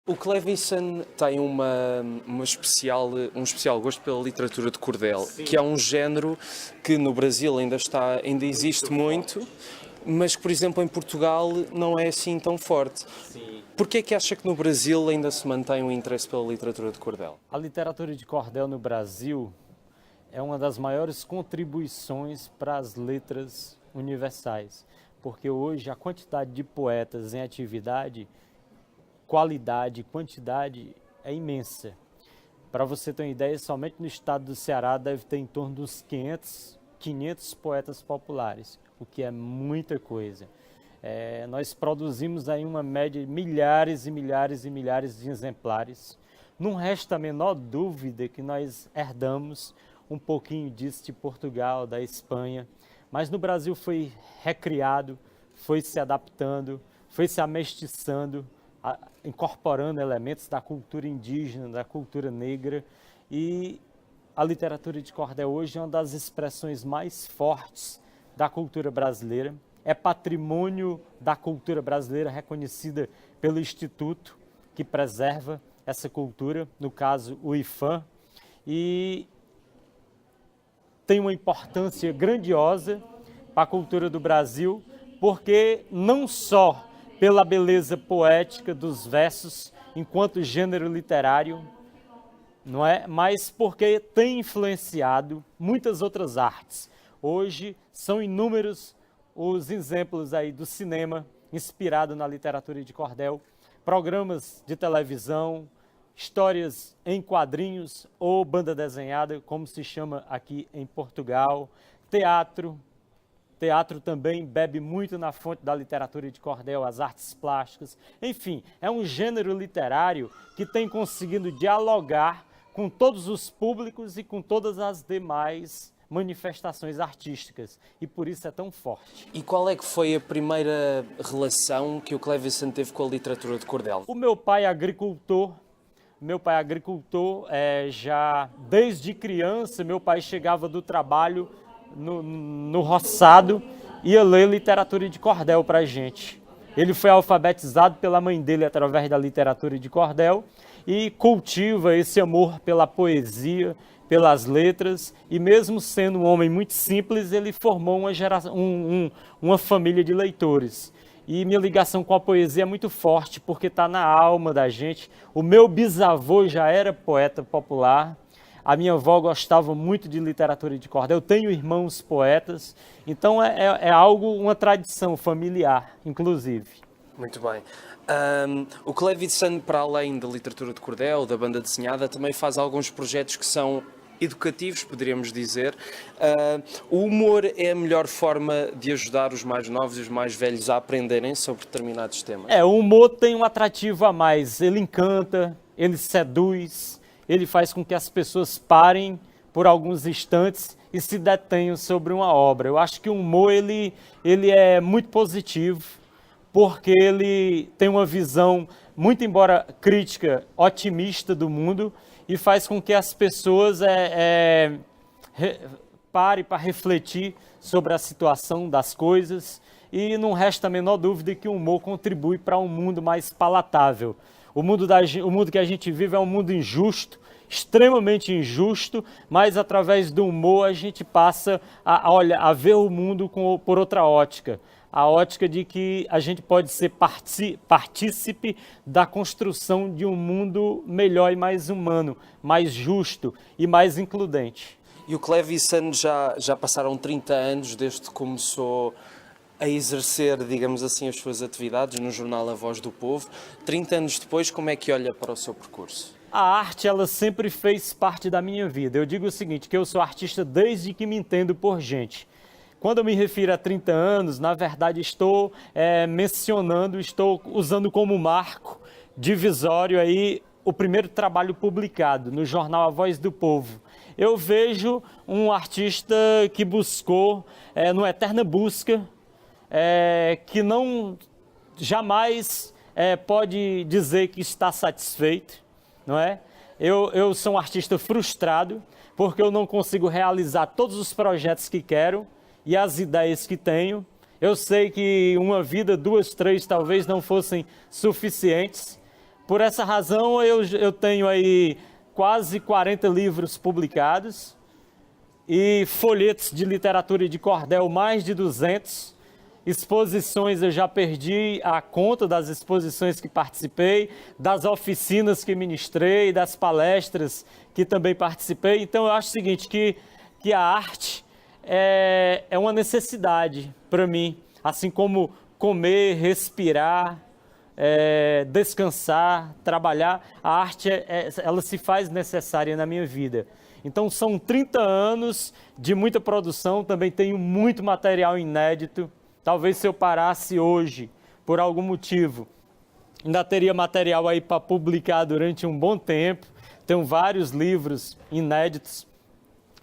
O Clevinson tem um especial gosto pela literatura de cordel, sim, que é um género que no Brasil ainda existe muito, mas que, por exemplo, em Portugal não é assim tão forte. Porquê é que acha que no Brasil ainda se mantém um interesse pela literatura de cordel? A literatura de cordel no Brasil é uma das maiores contribuições para as letras universais, porque hoje a quantidade de poetas em atividade, qualidade e quantidade é imensa. Para você ter uma ideia, somente no estado do Ceará deve ter em torno dos 500 poetas populares, o que é muita coisa. Nós produzimos aí uma média de milhares e milhares e milhares de exemplares. Não resta a menor dúvida que nós herdamos um pouquinho disso de Portugal, da Espanha, mas no Brasil foi recriado, foi se adaptando, foi se amestiçando, incorporando elementos da cultura indígena, da cultura negra, e a literatura de cordel hoje é uma das expressões mais fortes da cultura brasileira. É patrimônio da cultura brasileira reconhecida pelo Instituto que preserva essa cultura, no caso o IFAM, e tem uma importância grandiosa para a cultura do Brasil, porque não só pela beleza poética dos versos enquanto gênero literário, não é? Mas porque tem influenciado muitas outras artes. Hoje são inúmeros os exemplos aí do cinema inspirado na literatura de cordel, programas de televisão, histórias em quadrinhos ou banda desenhada, como se chama aqui em Portugal, teatro. Teatro também bebe muito na fonte da literatura de cordel, as artes plásticas. Enfim, é um gênero literário que tem conseguido dialogar com todos os públicos e com todas as demais manifestações artísticas, e por isso é tão forte. E qual é que foi a primeira relação que o Clevinson teve com a literatura de cordel? O meu pai é agricultor. Já desde criança, meu pai chegava do trabalho no roçado, ia ler literatura de cordel para a gente. Ele foi alfabetizado pela mãe dele através da literatura de cordel e cultiva esse amor pela poesia, pelas letras, e mesmo sendo um homem muito simples, ele formou uma família de leitores. E minha ligação com a poesia é muito forte, porque está na alma da gente. O meu bisavô já era poeta popular, a minha avó gostava muito de literatura de cordel, eu tenho irmãos poetas, então é algo, uma tradição familiar, inclusive. Muito bem. O Clevinson, para além da literatura de cordel, da banda desenhada, também faz alguns projetos que são educativos, poderíamos dizer. O humor é a melhor forma de ajudar os mais novos e os mais velhos a aprenderem sobre determinados temas? O humor tem um atrativo a mais, ele encanta, ele seduz, ele faz com que as pessoas parem por alguns instantes e se detenham sobre uma obra. Eu acho que o humor ele é muito positivo, porque ele tem uma visão, muito embora crítica, otimista do mundo, e faz com que as pessoas parem para refletir sobre a situação das coisas, e não resta a menor dúvida que o humor contribui para um mundo mais palatável. O mundo que a gente vive é um mundo injusto, extremamente injusto, mas através do humor a gente passa a ver o mundo por outra ótica. A ótica de que a gente pode ser partícipe da construção de um mundo melhor e mais humano, mais justo e mais includente. E o Clevinson já passaram 30 anos desde que começou a exercer, digamos assim, as suas atividades no jornal A Voz do Povo. 30 anos depois, como é que olha para o seu percurso? A arte, ela sempre fez parte da minha vida. Eu digo o seguinte, que eu sou artista desde que me entendo por gente. Quando eu me refiro a 30 anos, na verdade estou estou usando como marco divisório aí o primeiro trabalho publicado no jornal A Voz do Povo. Eu vejo um artista que buscou, numa eterna busca, que não jamais pode dizer que está satisfeito, não é? Eu sou um artista frustrado, porque eu não consigo realizar todos os projetos que quero e as ideias que tenho. Eu sei que uma vida, 2, 3, talvez não fossem suficientes, Por essa razão, eu tenho aí quase 40 livros publicados e folhetos de literatura e de cordel, mais de 200. Exposições, eu já perdi a conta das exposições que participei, das oficinas que ministrei, das palestras que também participei. Então, eu acho o seguinte, que a arte é uma necessidade para mim, assim como comer, respirar, descansar, trabalhar, a arte ela se faz necessária na minha vida. Então são 30 anos de muita produção, também tenho muito material inédito. Talvez se eu parasse hoje, por algum motivo, ainda teria material aí para publicar durante um bom tempo. Tenho vários livros inéditos,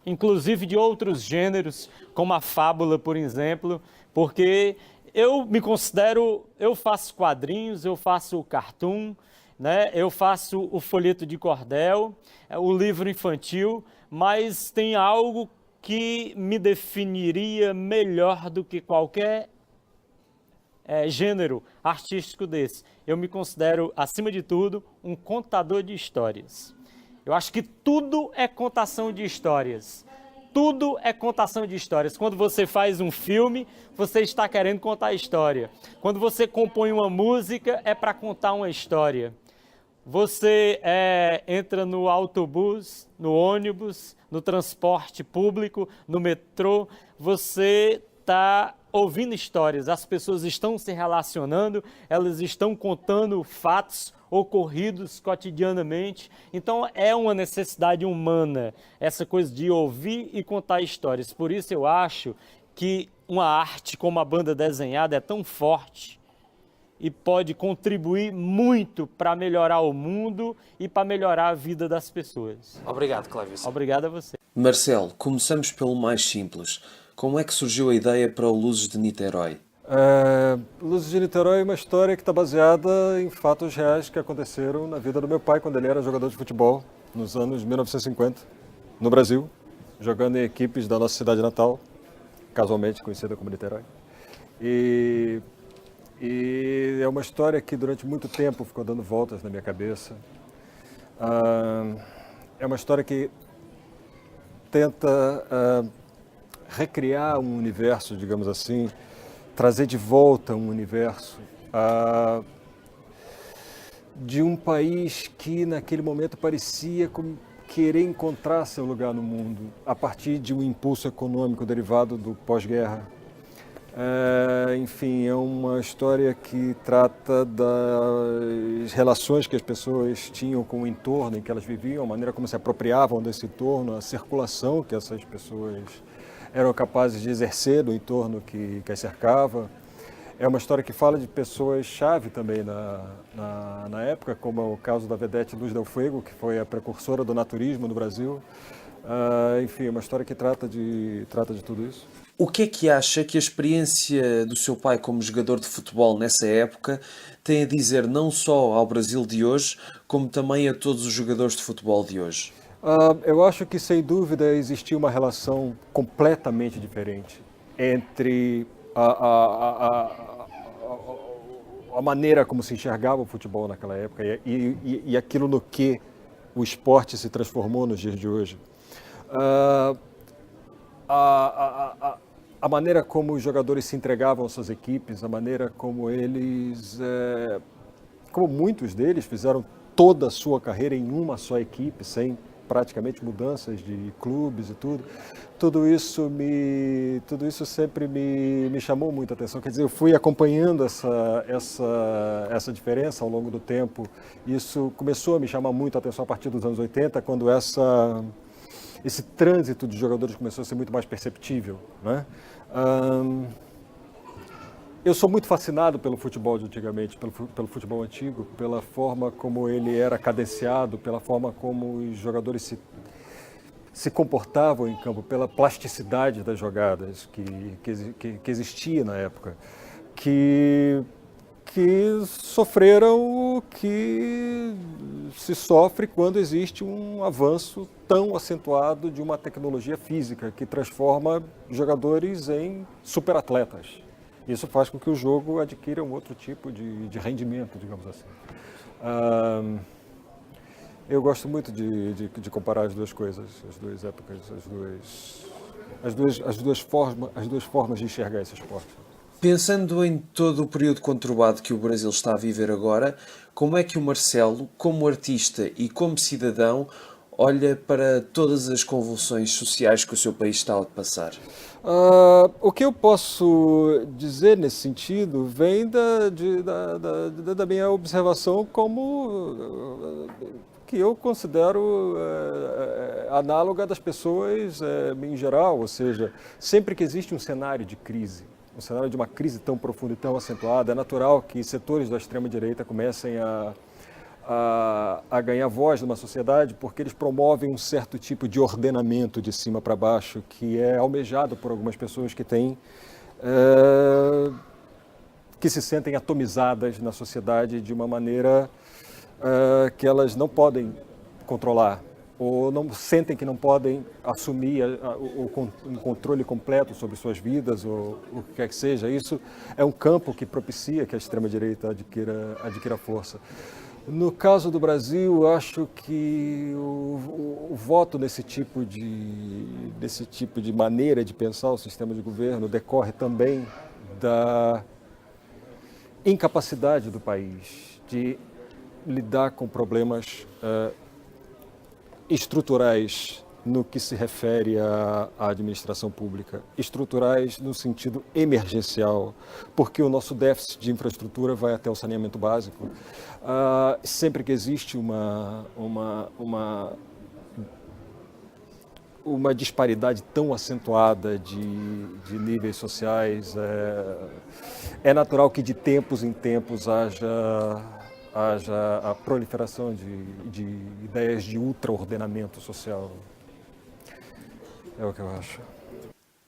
inclusive de outros gêneros, como a fábula, por exemplo, porque eu me considero, eu faço quadrinhos, eu faço cartoon, né? Eu faço o folheto de cordel, o livro infantil, mas tem algo que me definiria melhor do que qualquer gênero artístico desse. Eu me considero, acima de tudo, um contador de histórias. Eu acho que tudo é contação de histórias. Tudo é contação de histórias. Quando você faz um filme, você está querendo contar a história. Quando você compõe uma música, é para contar uma história. Você entra no autobus, no ônibus, no transporte público, no metrô, você está ouvindo histórias, as pessoas estão se relacionando, elas estão contando fatos ocorridos cotidianamente. Então é uma necessidade humana, essa coisa de ouvir e contar histórias. Por isso eu acho que uma arte como a banda desenhada é tão forte e pode contribuir muito para melhorar o mundo e para melhorar a vida das pessoas. Obrigado, Clévio. Obrigado a você. Marcelo, começamos pelo mais simples. Como é que surgiu a ideia para o Luzes de Niterói? Luzes de Niterói é uma história que está baseada em fatos reais que aconteceram na vida do meu pai quando ele era jogador de futebol, nos anos 1950, no Brasil, jogando em equipes da nossa cidade natal, casualmente conhecida como Niterói. E é uma história que durante muito tempo ficou dando voltas na minha cabeça. É uma história que tenta recriar um universo, digamos assim, trazer de volta um universo de um país que naquele momento parecia querer encontrar seu lugar no mundo a partir de um impulso econômico derivado do pós-guerra. Enfim, é uma história que trata das relações que as pessoas tinham com o entorno em que elas viviam, a maneira como se apropriavam desse entorno, a circulação que essas pessoas eram capazes de exercer do entorno que as cercava. É uma história que fala de pessoas-chave também na época, como é o caso da vedete Luz del Fuego, que foi a precursora do naturismo no Brasil. Enfim, é uma história que trata de tudo isso. O que é que acha que a experiência do seu pai como jogador de futebol nessa época tem a dizer não só ao Brasil de hoje, como também a todos os jogadores de futebol de hoje? Eu acho que, sem dúvida, existia uma relação completamente diferente entre a maneira como se enxergava o futebol naquela época e aquilo no que o esporte se transformou nos dias de hoje. A maneira como os jogadores se entregavam às suas equipes, a maneira como como muitos deles fizeram toda a sua carreira em uma só equipe, sem praticamente mudanças de clubes e tudo. Tudo isso sempre me chamou muita atenção. Quer dizer, eu fui acompanhando essa diferença ao longo do tempo. Isso começou a me chamar muito a atenção a partir dos anos 80, quando esse trânsito de jogadores começou a ser muito mais perceptível, né? Eu sou muito fascinado pelo futebol de antigamente, pelo futebol antigo, pela forma como ele era cadenciado, pela forma como os jogadores se comportavam em campo, pela plasticidade das jogadas que existia na época, que sofreram o que se sofre quando existe um avanço tão acentuado de uma tecnologia física que transforma jogadores em superatletas. Isso faz com que o jogo adquira um outro tipo de rendimento, digamos assim. Ahm, eu gosto muito de comparar as duas coisas, as duas épocas, as duas formas de enxergar esse esporte. Pensando em todo o período conturbado que o Brasil está a viver agora, como é que o Marcelo, como artista e como cidadão, olha para todas as convulsões sociais que o seu país está a passar? O que eu posso dizer nesse sentido vem da minha observação como que eu considero análoga das pessoas em geral, ou seja, sempre que existe um cenário de crise, um cenário de uma crise tão profunda e tão acentuada, é natural que setores da extrema-direita comecem a ganhar voz numa sociedade porque eles promovem um certo tipo de ordenamento de cima para baixo que é almejado por algumas pessoas que têm que se sentem atomizadas na sociedade de uma maneira que elas não podem controlar ou não sentem que não podem assumir um controle completo sobre suas vidas ou o que quer que seja. Isso é um campo que propicia que a extrema-direita adquira força. No caso do Brasil, acho que o voto nesse tipo de maneira de pensar o sistema de governo decorre também da incapacidade do país de lidar com problemas estruturais no que se refere à administração pública, estruturais no sentido emergencial, porque o nosso déficit de infraestrutura vai até o saneamento básico. Sempre que existe uma disparidade tão acentuada de níveis sociais, é natural que de tempos em tempos haja a proliferação de ideias de ultraordenamento social. É o que eu acho.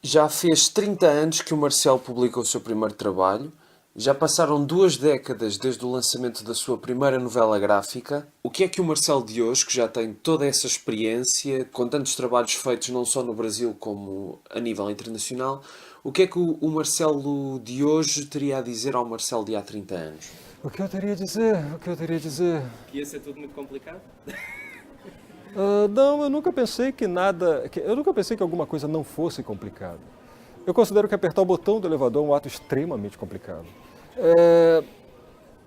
Já fez 30 anos que o Marcelo publicou o seu primeiro trabalho. Já passaram 2 décadas desde o lançamento da sua primeira novela gráfica. O que é que o Marcelo de hoje, que já tem toda essa experiência, com tantos trabalhos feitos não só no Brasil como a nível internacional, o que é que o Marcelo de hoje teria a dizer ao Marcelo de há 30 anos? O que eu teria a dizer? Que ia ser tudo muito complicado? Não, eu nunca pensei que alguma coisa não fosse complicada. Eu considero que apertar o botão do elevador é um ato extremamente complicado.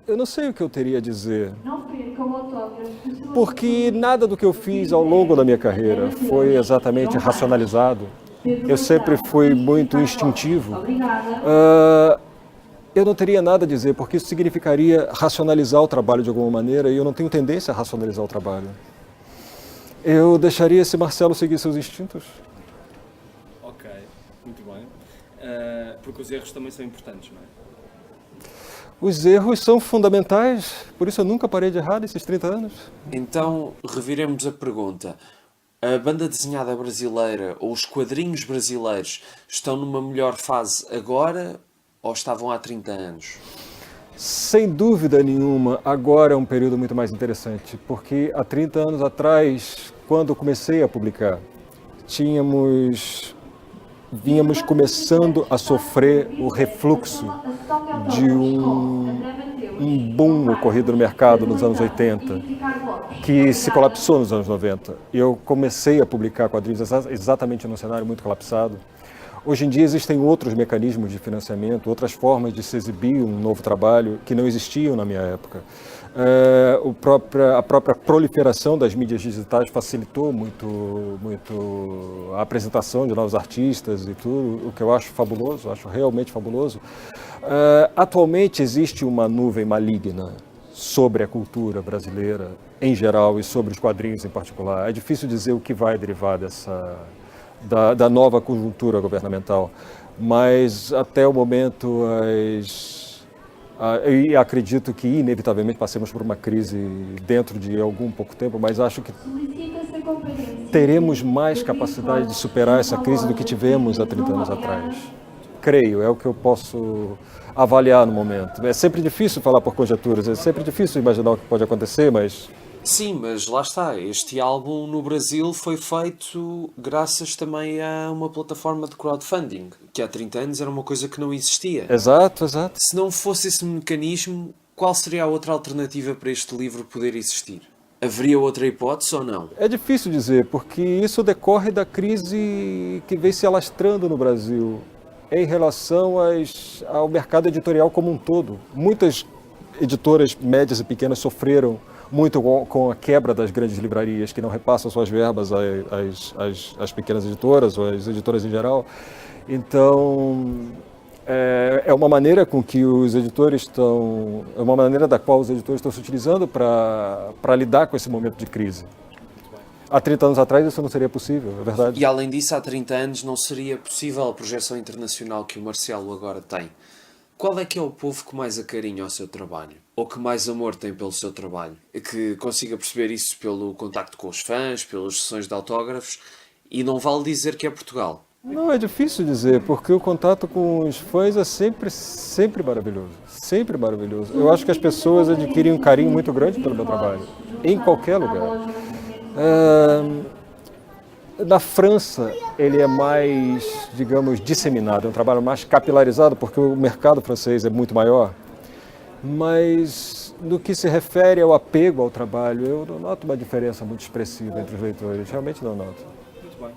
Eu não sei o que eu teria a dizer, porque nada do que eu fiz ao longo da minha carreira foi exatamente racionalizado. Eu sempre fui muito instintivo. Eu não teria nada a dizer, porque isso significaria racionalizar o trabalho de alguma maneira, e eu não tenho tendência a racionalizar o trabalho. Eu deixaria esse Marcelo seguir seus instintos. Ok, muito bem. Porque os erros também são importantes, não é? Os erros são fundamentais, por isso eu nunca parei de errar nesses 30 anos. Então, reviremos a pergunta. A banda desenhada brasileira ou os quadrinhos brasileiros estão numa melhor fase agora ou estavam há 30 anos? Sem dúvida nenhuma, agora é um período muito mais interessante, porque há 30 anos atrás, quando eu comecei a publicar, vínhamos começando a sofrer o refluxo de um boom ocorrido no mercado nos anos 80, que se colapsou nos anos 90. Eu comecei a publicar quadrinhos exatamente num cenário muito colapsado. Hoje em dia existem outros mecanismos de financiamento, outras formas de se exibir um novo trabalho que não existiam na minha época. A própria proliferação das mídias digitais facilitou muito a apresentação de novos artistas e tudo, o que eu acho fabuloso, acho realmente fabuloso. Atualmente existe uma nuvem maligna sobre a cultura brasileira em geral e sobre os quadrinhos em particular. É difícil dizer o que vai derivar da nova conjuntura governamental, mas até o momento eu acredito que inevitavelmente passemos por uma crise dentro de algum pouco tempo, mas acho que teremos mais capacidade de superar essa crise do que tivemos há 30 anos atrás. Creio, é o que eu posso avaliar no momento. É sempre difícil falar por conjecturas, é sempre difícil imaginar o que pode acontecer, mas... Sim, mas lá está. Este álbum no Brasil foi feito graças também a uma plataforma de crowdfunding, que há 30 anos era uma coisa que não existia. Exato. Se não fosse esse mecanismo, Qual seria a outra alternativa para este livro poder existir? Haveria outra hipótese ou não? É difícil dizer, porque isso decorre da crise que vem se alastrando no Brasil em relação ao mercado editorial como um todo. Muitas editoras médias e pequenas sofreram muito com a quebra das grandes livrarias, que não repassam suas verbas às pequenas editoras ou às editoras em geral. Então, é uma maneira com que os editores estão, é uma maneira da qual os editores estão se utilizando para lidar com esse momento de crise. Há 30 anos atrás isso não seria possível, é verdade. E além disso, há 30 anos não seria possível a projeção internacional que o Marcelo agora tem. Qual é que é o povo que mais acarinha o seu trabalho? Ou que mais amor tem pelo seu trabalho? Que consiga perceber isso pelo contacto com os fãs, pelas sessões de autógrafos, e não vale dizer que é Portugal. Não, é difícil dizer, porque o contato com os fãs é sempre maravilhoso, sempre maravilhoso. Eu acho que as pessoas adquirem um carinho muito grande pelo meu trabalho, em qualquer lugar. Na França, ele é mais, digamos, disseminado, é um trabalho mais capilarizado, porque o mercado francês é muito maior. Mas, no que se refere ao apego ao trabalho, eu não noto uma diferença muito expressiva entre os leitores, realmente não noto. Muito bem.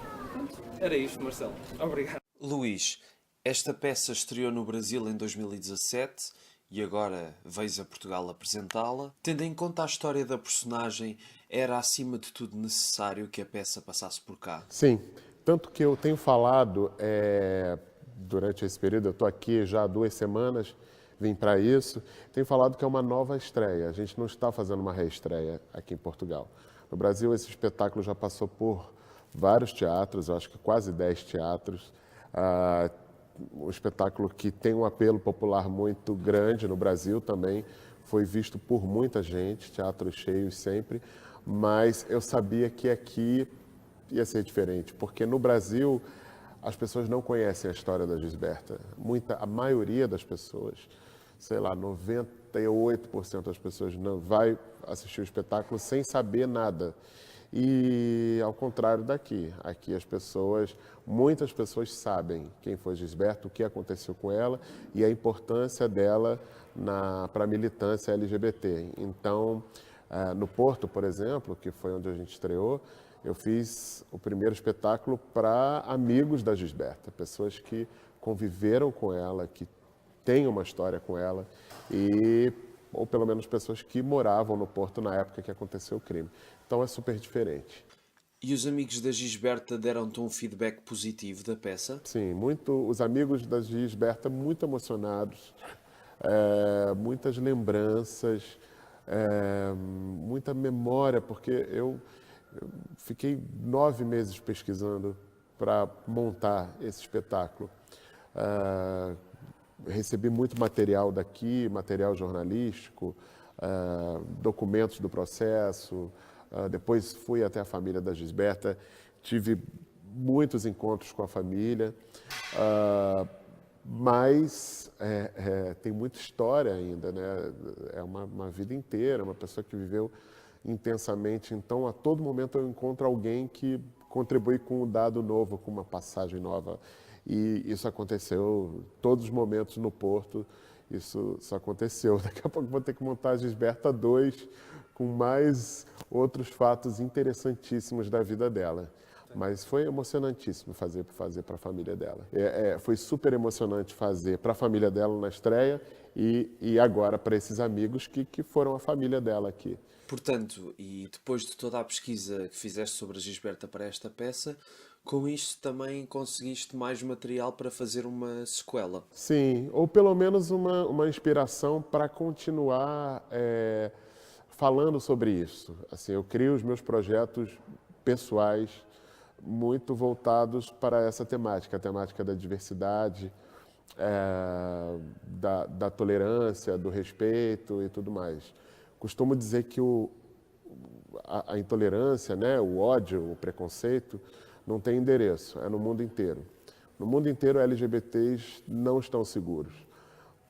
Era isto, Marcelo. Obrigado. Luís, esta peça estreou no Brasil em 2017 e agora veis a Portugal apresentá-la. Tendo em conta a história da personagem, era acima de tudo necessário que a peça passasse por cá? Sim, tanto que eu tenho falado durante esse período, eu estou aqui já há 2 semanas, vim para isso, tenho falado que é uma nova estreia, a gente não está fazendo uma reestreia aqui em Portugal. No Brasil, esse espetáculo já passou por vários teatros, eu acho que quase 10 teatros, um espetáculo que tem um apelo popular muito grande no Brasil também, foi visto por muita gente, teatros cheios sempre, mas eu sabia que aqui ia ser diferente, porque no Brasil as pessoas não conhecem a história da Gisberta. A maioria das pessoas, sei lá, 98% das pessoas não vai assistir o espetáculo sem saber nada. E ao contrário daqui, aqui muitas pessoas sabem quem foi Gisberta, o que aconteceu com ela e a importância dela para a militância LGBT. Então, no Porto, por exemplo, que foi onde a gente estreou, eu fiz o primeiro espetáculo para amigos da Gisberta, pessoas que conviveram com ela, que têm uma história com ela, ou pelo menos pessoas que moravam no Porto na época que aconteceu o crime. Então é super diferente. E os amigos da Gisberta deram-te um feedback positivo da peça? Sim, os amigos da Gisberta muito emocionados, muitas lembranças, muita memória, porque eu fiquei 9 meses pesquisando para montar esse espetáculo. Recebi muito material daqui, material jornalístico, documentos do processo. Depois fui até a família da Gisberta, tive muitos encontros com a família, mas tem muita história ainda, né? É uma vida inteira, uma pessoa que viveu intensamente. Então, a todo momento eu encontro alguém que contribui com um dado novo, com uma passagem nova. E isso aconteceu todos os momentos no Porto, isso aconteceu. Daqui a pouco vou ter que montar a Gisberta 2, com mais outros fatos interessantíssimos da vida dela. Mas foi emocionantíssimo fazer para a família dela. Foi super emocionante fazer para a família dela na estreia e agora para esses amigos que foram a família dela aqui. Portanto, e depois de toda a pesquisa que fizeste sobre a Gisberta para esta peça, com isto também conseguiste mais material para fazer uma sequela? Sim, ou pelo menos uma inspiração para continuar falando sobre isso. Assim, eu crio os meus projetos pessoais muito voltados para essa temática, a temática da diversidade, da tolerância, do respeito e tudo mais. Costumo dizer que a intolerância, né, o ódio, o preconceito, não tem endereço, é no mundo inteiro. No mundo inteiro, LGBTs não estão seguros.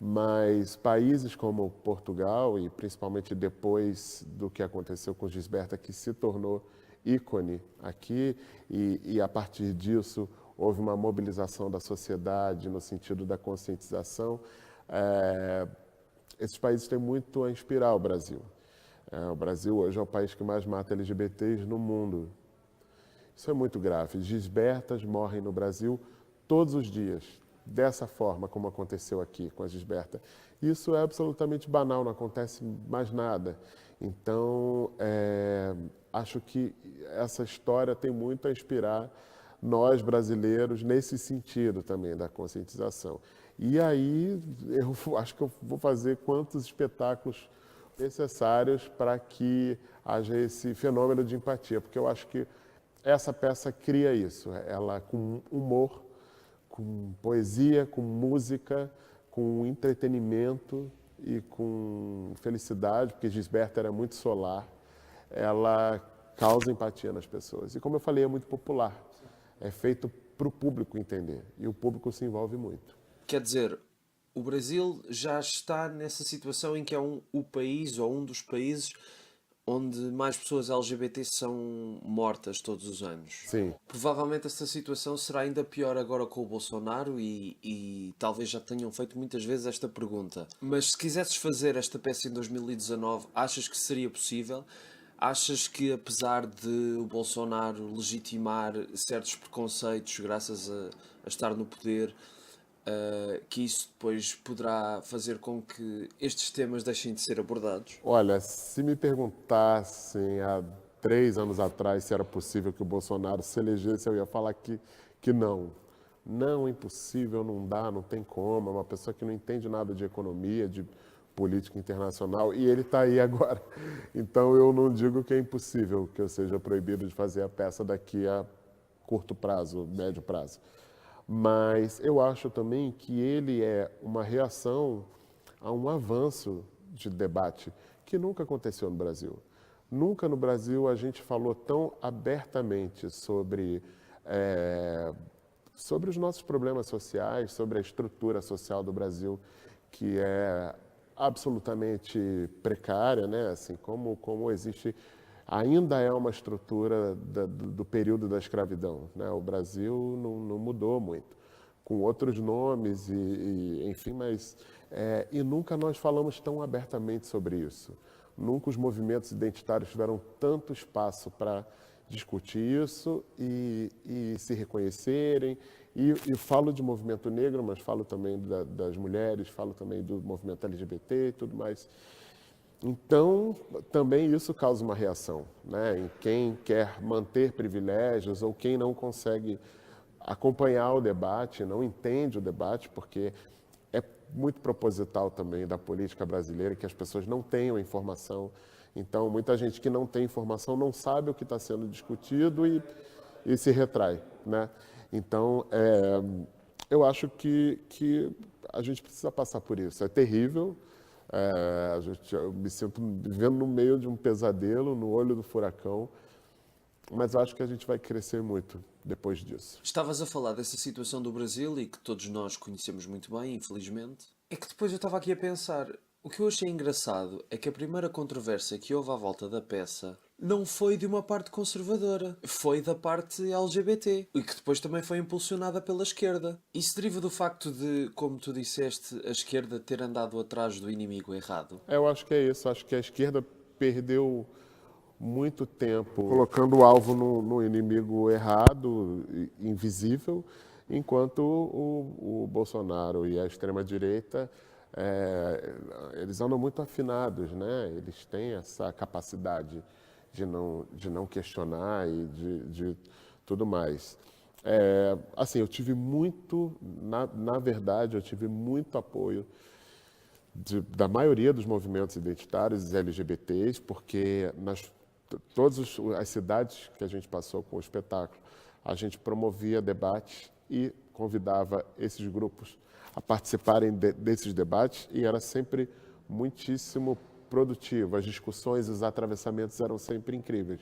Mas países como Portugal, e principalmente depois do que aconteceu com Gisberta, que se tornou ícone aqui, e a partir disso houve uma mobilização da sociedade no sentido da conscientização, esses países têm muito a inspirar o Brasil. O Brasil hoje é o país que mais mata LGBTs no mundo. Isso é muito grave. Gisbertas morrem no Brasil todos os dias, dessa forma como aconteceu aqui com a Gisberta. Isso é absolutamente banal, não acontece mais nada. Então, acho que essa história tem muito a inspirar nós brasileiros nesse sentido também da conscientização. E aí, eu acho que eu vou fazer quantos espetáculos necessários para que haja esse fenômeno de empatia, porque eu acho que essa peça cria isso, ela com humor, com poesia, com música, com entretenimento e com felicidade, porque Gisberta era muito solar, ela causa empatia nas pessoas. E como eu falei, é muito popular, é feito para o público entender, e o público se envolve muito. Quer dizer, o Brasil já está nessa situação em que é o país ou um dos países onde mais pessoas LGBT são mortas todos os anos. Sim. Provavelmente essa situação será ainda pior agora com o Bolsonaro e talvez já tenham feito muitas vezes esta pergunta. Mas se quisesses fazer esta peça em 2019, achas que seria possível? Achas que apesar de o Bolsonaro legitimar certos preconceitos graças a estar no poder, que isso depois poderá fazer com que estes temas deixem de ser abordados? Olha, se me perguntassem há 3 anos atrás se era possível que o Bolsonaro se elegesse, eu ia falar que não. Não, impossível, não dá, não tem como. É uma pessoa que não entende nada de economia, de política internacional, e ele está aí agora. Então eu não digo que é impossível que eu seja proibido de fazer a peça daqui a curto prazo, médio prazo. Mas eu acho também que ele é uma reação a um avanço de debate que nunca aconteceu no Brasil. Nunca no Brasil a gente falou tão abertamente sobre os nossos problemas sociais, sobre a estrutura social do Brasil, que é absolutamente precária, né? Assim, como existe, ainda é uma estrutura do período da escravidão, né? O Brasil não mudou muito, com outros nomes, enfim, mas e nunca nós falamos tão abertamente sobre isso. Nunca os movimentos identitários tiveram tanto espaço para discutir isso e se reconhecerem. E falo de movimento negro, mas falo também das mulheres, falo também do movimento LGBT e tudo mais. Então, também isso causa uma reação, né? Em quem quer manter privilégios ou quem não consegue acompanhar o debate, não entende o debate, porque é muito proposital também da política brasileira que as pessoas não tenham informação. Então, muita gente que não tem informação não sabe o que está sendo discutido e se retrai, né? Então, eu acho que a gente precisa passar por isso. É terrível. Eu me sinto vivendo no meio de um pesadelo, no olho do furacão, mas acho que a gente vai crescer muito depois disso. Estavas a falar dessa situação do Brasil e que todos nós conhecemos muito bem, infelizmente. É que depois eu estava aqui a pensar, o que eu achei engraçado é que a primeira controvérsia que houve à volta da peça não foi de uma parte conservadora, foi da parte LGBT, e que depois também foi impulsionada pela esquerda. Isso deriva do facto de, como tu disseste, a esquerda ter andado atrás do inimigo errado? Eu acho que é isso, acho que a esquerda perdeu muito tempo colocando o alvo no inimigo errado, invisível, enquanto o Bolsonaro e a extrema-direita eles andam muito afinados, né? Eles têm essa capacidade de não questionar e de tudo mais. Assim, eu tive muito, na verdade, eu tive muito apoio da maioria dos movimentos identitários LGBTs, porque todas as cidades que a gente passou com o espetáculo, a gente promovia debates e convidava esses grupos a participarem desses debates, e era sempre muitíssimo produtivo. As discussões, os atravessamentos eram sempre incríveis,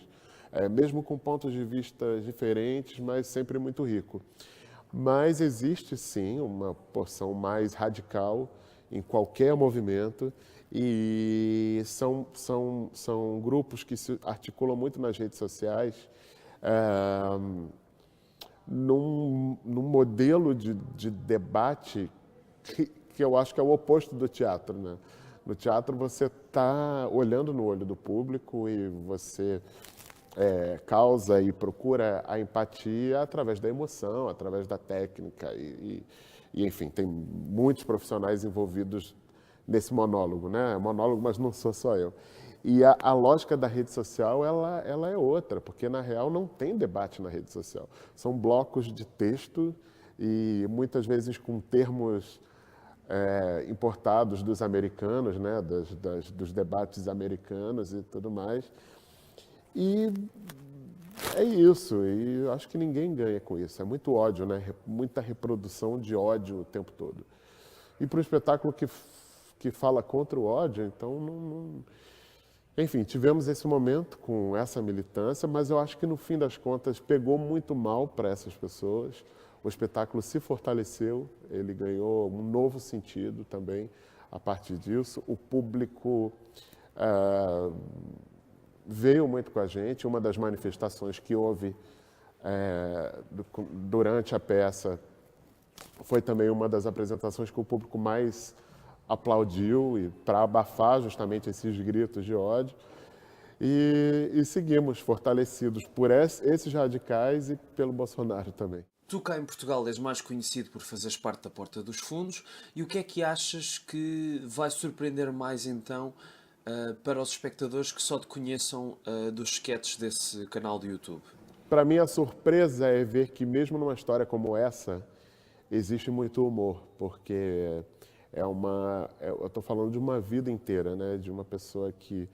mesmo com pontos de vista diferentes, mas sempre muito rico. Mas existe, sim, uma porção mais radical em qualquer movimento, e são grupos que se articulam muito nas redes sociais, num modelo de debate que eu acho que é o oposto do teatro, né? No teatro você está olhando no olho do público e você causa e procura a empatia através da emoção, através da técnica e, enfim, tem muitos profissionais envolvidos nesse monólogo, né? Monólogo, mas não sou só eu. E a lógica da rede social, ela é outra, porque na real não tem debate na rede social. São blocos de texto e muitas vezes com termos importados dos americanos, né? Dos debates americanos e tudo mais. E é isso, e eu acho que ninguém ganha com isso. É muito ódio, né? Muita reprodução de ódio o tempo todo. E para um espetáculo que fala contra o ódio, então Enfim, tivemos esse momento com essa militância, mas eu acho que no fim das contas pegou muito mal para essas pessoas. O espetáculo se fortaleceu, ele ganhou um novo sentido também a partir disso. O público veio muito com a gente. Uma das manifestações que houve durante a peça foi também uma das apresentações que o público mais aplaudiu e para abafar justamente esses gritos de ódio. E seguimos fortalecidos por esses radicais e pelo Bolsonaro também. Tu cá em Portugal és mais conhecido por fazeres parte da Porta dos Fundos, e o que é que achas que vai surpreender mais então para os espectadores que só te conheçam dos sketches desse canal de YouTube? Para mim a surpresa é ver que mesmo numa história como essa existe muito humor, porque eu estou falando de uma vida inteira, né? De uma pessoa que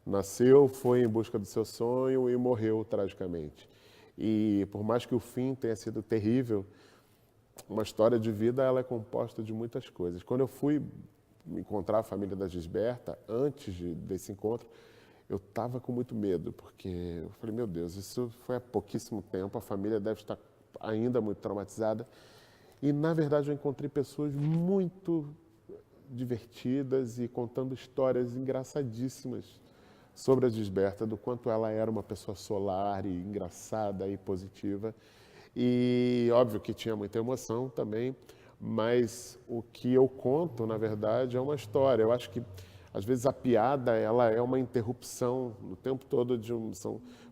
nasceu, foi em busca do seu sonho e morreu tragicamente. E por mais que o fim tenha sido terrível, uma história de vida ela é composta de muitas coisas. Quando eu fui encontrar a família da Gisberta, antes desse encontro, eu estava com muito medo, porque eu falei, meu Deus, isso foi há pouquíssimo tempo, a família deve estar ainda muito traumatizada. E, na verdade, eu encontrei pessoas muito divertidas e contando histórias engraçadíssimas sobre a Gisberta, do quanto ela era uma pessoa solar e engraçada e positiva. E, óbvio, que tinha muita emoção também, mas o que eu conto, na verdade, é uma história. Eu acho que, às vezes, a piada ela é uma interrupção o tempo todo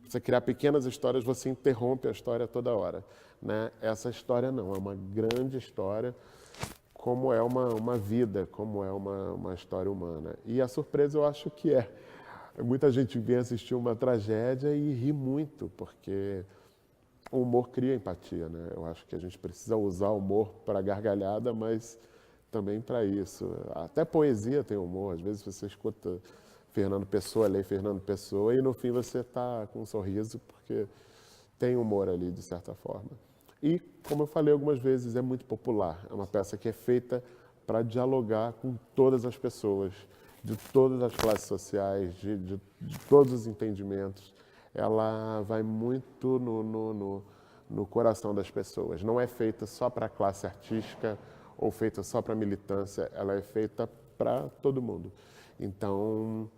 você criar pequenas histórias, você interrompe a história toda hora, né? Essa história não, é uma grande história, como é uma vida, como é uma história humana. E a surpresa eu acho que muita gente vem assistir uma tragédia e ri muito, porque o humor cria empatia, né? Eu acho que a gente precisa usar o humor para gargalhada, mas também para isso. Até poesia tem humor, às vezes você escuta Fernando Pessoa, ler Fernando Pessoa, e no fim você está com um sorriso, porque tem humor ali, de certa forma. E, como eu falei algumas vezes, é muito popular. É uma peça que é feita para dialogar com todas as pessoas, de todas as classes sociais, de todos os entendimentos. Ela vai muito no coração das pessoas. Não é feita só para a classe artística ou feita só para a militância, ela é feita para todo mundo. Então,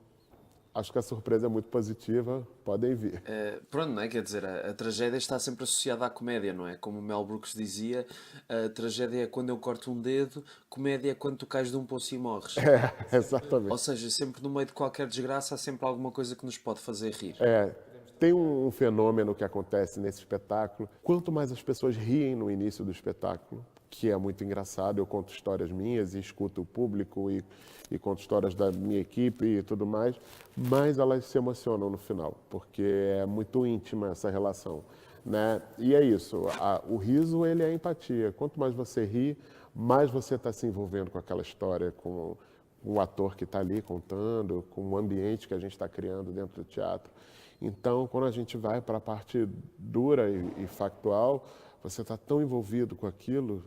acho que a surpresa é muito positiva, podem vir. Pronto, não é? Quer dizer, a tragédia está sempre associada à comédia, não é? Como o Mel Brooks dizia, a tragédia é quando eu corto um dedo, comédia é quando tu cais de um poço e morres. Exatamente. Ou seja, sempre no meio de qualquer desgraça há sempre alguma coisa que nos pode fazer rir. Tem um fenômeno que acontece nesse espetáculo. Quanto mais as pessoas riem no início do espetáculo, que é muito engraçado, eu conto histórias minhas e escuto o público e conto histórias da minha equipe e tudo mais elas se emocionam no final, porque é muito íntima essa relação, né? E é isso, o riso ele é empatia. Quanto mais você ri, mais você está se envolvendo com aquela história, com o ator que está ali contando, com o ambiente que a gente está criando dentro do teatro. Então, quando a gente vai para a parte dura e factual, você está tão envolvido com aquilo,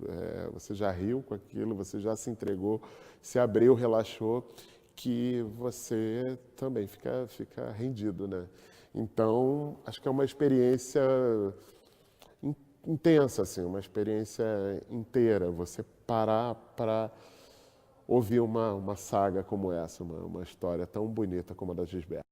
você já riu com aquilo, você já se entregou, se abriu, relaxou, que você também fica rendido, né? Então, acho que é uma experiência intensa, assim, uma experiência inteira. Você parar para ouvir uma saga como essa, uma história tão bonita como a da Gisberta.